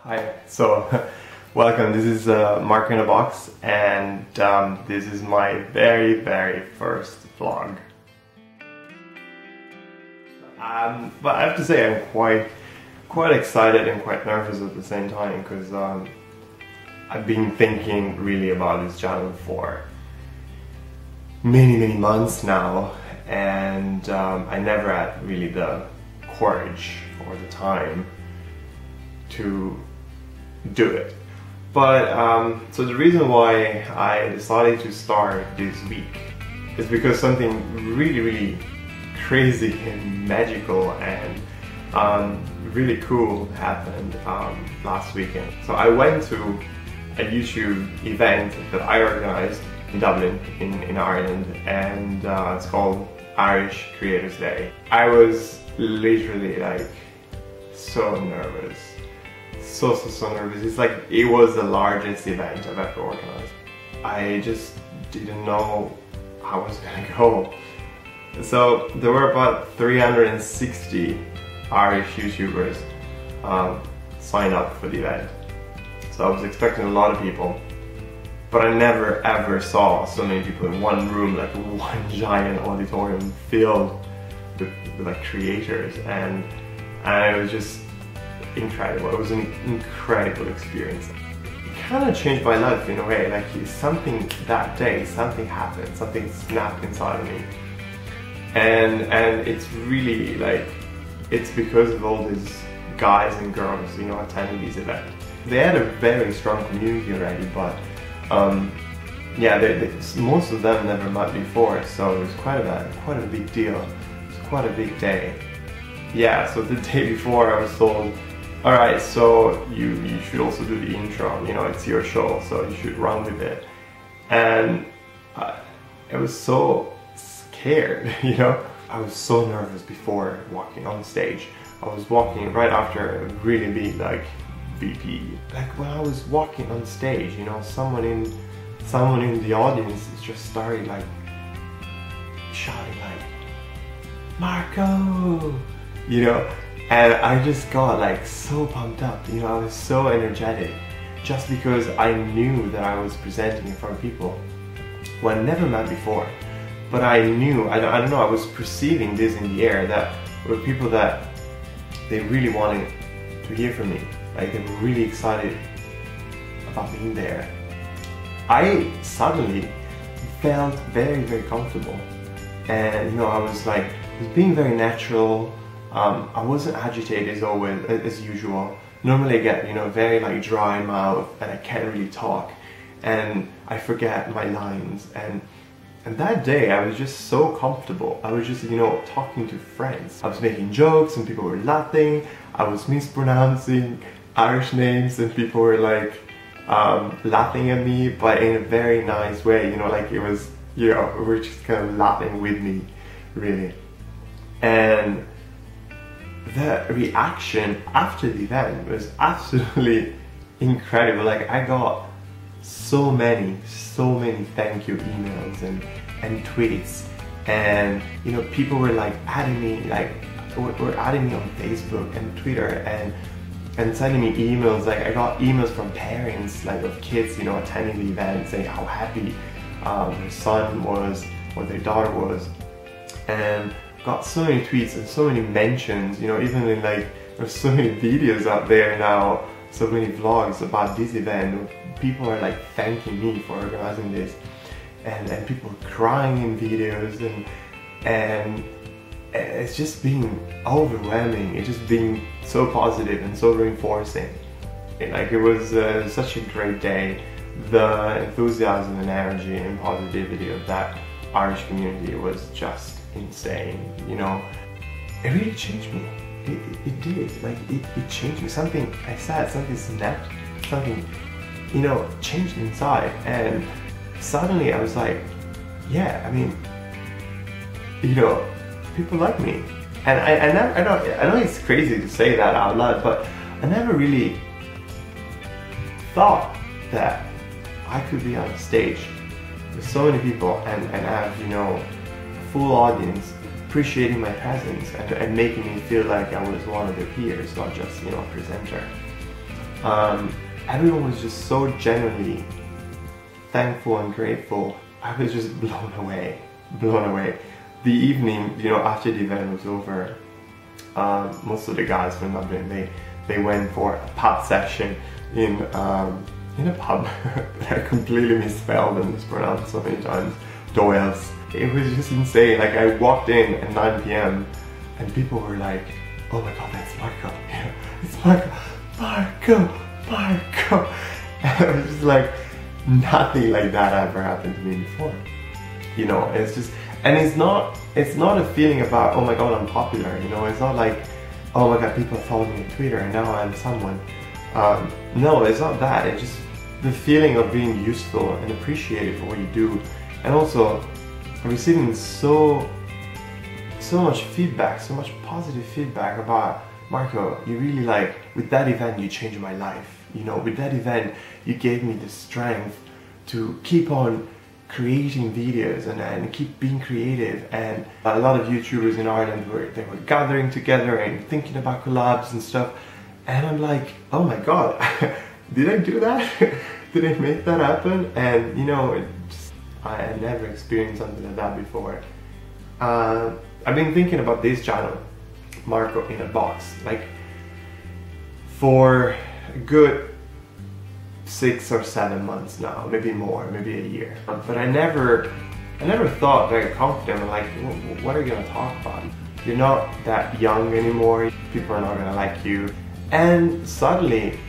Hi, so welcome. This is Mark in a Box, and this is my very first vlog. But I have to say I'm quite excited and quite nervous at the same time, because I've been thinking really about this channel for many months now, and I never had really the courage or the time to do it. But so the reason why I decided to start this week is because something really crazy and magical and really cool happened last weekend. So I went to a YouTube event that I organized in Dublin in Ireland, and it's called Irish Creators Day. I was literally like so nervous. So nervous. It's like it was the largest event I've ever organized. I just didn't know how it was gonna go. So there were about 360 Irish YouTubers signed up for the event. So I was expecting a lot of people, but I never ever saw so many people in one room, like one giant auditorium filled with like creators, and it was just incredible. It was an incredible experience. It kind of changed my life in a way. Like something that day, something happened, something snapped inside of me, and it's really like it's because of all these guys and girls, you know, attending these events. They had a very strong community already, but yeah, most of them never met before, so it was quite a big deal. It was quite a big day. Yeah, so the day before I was told, alright, so you should also do the intro, you know, it's your show, so you should run with it. And I was so scared, you know. I was so nervous before walking on stage. I was walking right after a really big like VP. Like when I was walking on stage, you know, someone in the audience just started like shouting like, Marco! You know? And I just got like so pumped up, you know, I was so energetic just because I knew that I was presenting in front of people who I never met before. But I knew, I don't know, I was perceiving this in the air, that were people that they really wanted to hear from me. Like they were really excited about being there. I suddenly felt very comfortable, and you know, I was like, it was being very natural. I wasn't agitated as usual. Normally I get, you know, very like dry mouth and I can't really talk and I forget my lines, and that day I was just so comfortable. I was just, you know, talking to friends. I was making jokes and people were laughing. I was mispronouncing Irish names and people were like laughing at me, but in a very nice way, you know, like it was, you know, we were just kind of laughing with me, really. And the reaction after the event was absolutely incredible. Like I got so many thank you emails and tweets, and you know, people were like adding me, like were adding me on Facebook and Twitter and sending me emails. Like I got emails from parents like of kids, you know, attending the event, saying how happy their son was or their daughter was, and got so many tweets and so many mentions, you know, even in like, there's so many videos out there now, so many vlogs about this event. People are like thanking me for organizing this, and people are crying in videos, and it's just being overwhelming. It's just being so positive and so reinforcing. Like it was such a great day. The enthusiasm and energy and positivity of that Irish community was just insane, you know. It really changed me. It did. Like it changed me. Something I said, something snapped, something, you know, changed inside, and suddenly I was like, yeah, I mean, you know, people like me. And I know it's crazy to say that out loud, but I never really thought that I could be on a stage with so many people and have, you know, a full audience appreciating my presence and making me feel like I was one of their peers, not just, you know, a presenter. Everyone was just so genuinely thankful and grateful. I was just blown away, blown away. The evening, you know, after the event was over, most of the guys from Dublin, they went for a pub session in a pub that I completely misspelled and mispronounced so many times. Doyle's. It was just insane. Like, I walked in at 9 p.m. and people were like, "Oh my god, that's Marco! Yeah, it's Marco! Marco!" And it was just like, nothing like that ever happened to me before. You know, it's just, and it's not a feeling about, oh my god, I'm popular. You know, it's not like, oh my god, people follow me on Twitter and now I'm someone. No, it's not that. It's just the feeling of being useful and appreciated for what you do, and also receiving so much feedback, so much positive feedback about, Marco, you really, like, with that event you changed my life. You know, with that event you gave me the strength to keep on creating videos and keep being creative. And a lot of YouTubers in Ireland were gathering together and thinking about collabs and stuff, and I'm like, oh my god, did I do that? Did I make that happen? And you know, I had never experienced something like that before. I've been thinking about this channel, Marco in a Box, like for a good 6 or 7 months now, maybe more, maybe a year. But I never thought very confident, like, what are you gonna talk about? You're not that young anymore, people are not gonna like you. And suddenly,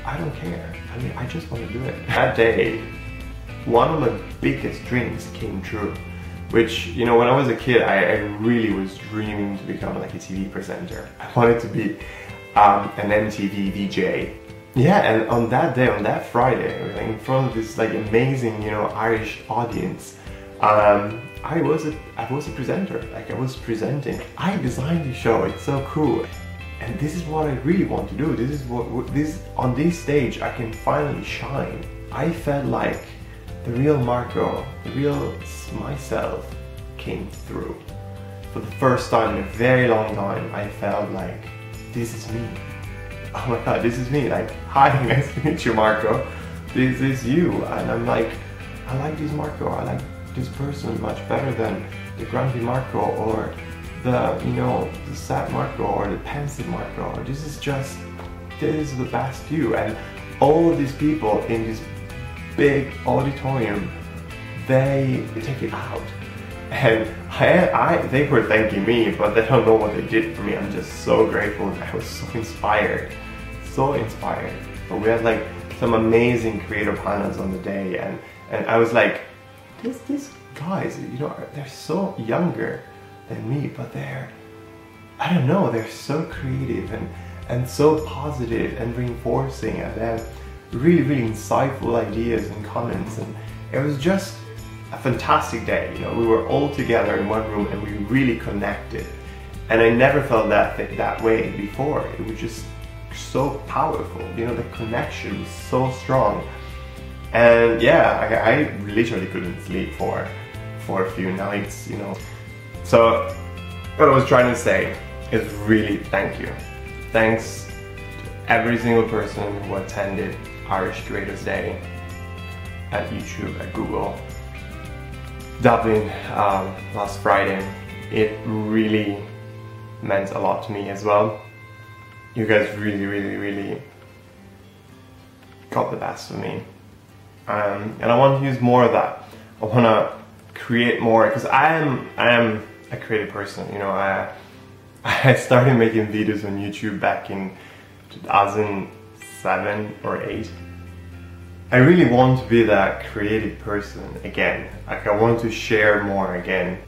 I don't care. I mean, I just want to do it. That day, one of my biggest dreams came true. Which, you know, when I was a kid, I really was dreaming to become like a TV presenter. I wanted to be an MTV DJ. Yeah, and on that day, on that Friday, in front of this like amazing, you know, Irish audience, I was a presenter. Like, I was presenting. I designed the show. It's so cool. And this is what I really want to do. This is on this stage I can finally shine. I felt like the real Marco, the real myself came through. For the first time in a very long time, I felt like, this is me. Oh my god, this is me. Like, hi, nice to meet you, Marco. This is you. And I'm like, I like this Marco. I like this person much better than the grumpy Marco or the, you know, the sad Marco or the pensive Marco. This is the best you. And all of these people in this big auditorium, they take it out. And they were thanking me, but they don't know what they did for me. I'm just so grateful. I was so inspired. So inspired. But we had like some amazing creative panels on the day, and I was like, these guys, you know, they're so younger than me, but I don't know, they're so creative and so positive and reinforcing, and they have really, really insightful ideas and comments, and it was just a fantastic day. You know, we were all together in one room and we really connected, and I never felt that way before. It was just so powerful. You know, the connection was so strong, and yeah, I literally couldn't sleep for a few nights. You know, so what I was trying to say is really thank you. Thanks to every single person who attended Irish Creators Day at YouTube, at Google, Dublin last Friday. It really meant a lot to me as well. You guys really, really, really got the best of me. And I want to use more of that. I want to create more, because I am a creative person. You know, I started making videos on YouTube back in 2007 or 8. I really want to be that creative person again. Like, I want to share more again,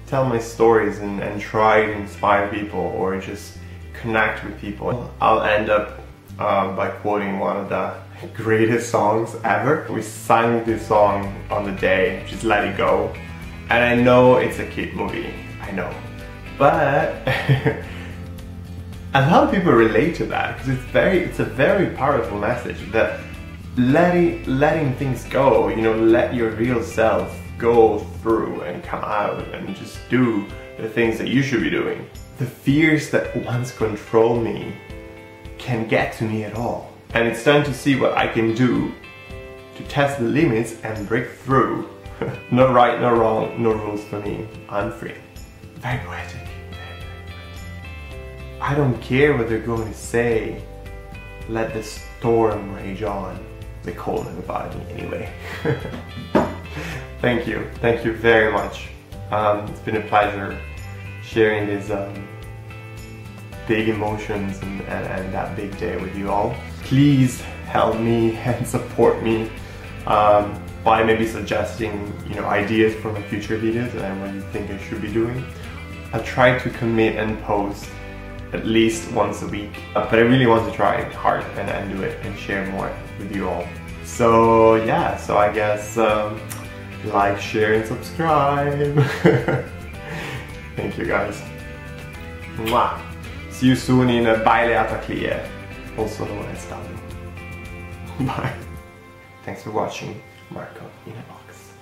tell my stories and try to inspire people or just connect with people. I'll end up by quoting one of the greatest songs ever. We sang this song on the day, which is Let It Go. And I know it's a kid movie, I know. But a lot of people relate to that, because it's a very powerful message that letting things go, you know, let your real self go through and come out and just do the things that you should be doing. The fears that once control me can get to me at all. And it's time to see what I can do to test the limits and break through. No right, no wrong, no rules for me. I'm free. Very poetic. I don't care what they're going to say. Let the storm rage on. They call it about me anyway. Thank you very much. It's been a pleasure sharing these big emotions and that big day with you all. Please help me and support me by maybe suggesting, you know, ideas for my future videos and what you think I should be doing. I'll try to commit and post at least once a week, but I really want to try hard and do it and share more with you all. So yeah, so I guess like, share and subscribe. Thank you guys. Mwah. See you soon in Daithi, also known as Dublin. Bye. Thanks for watching. Marco in a box.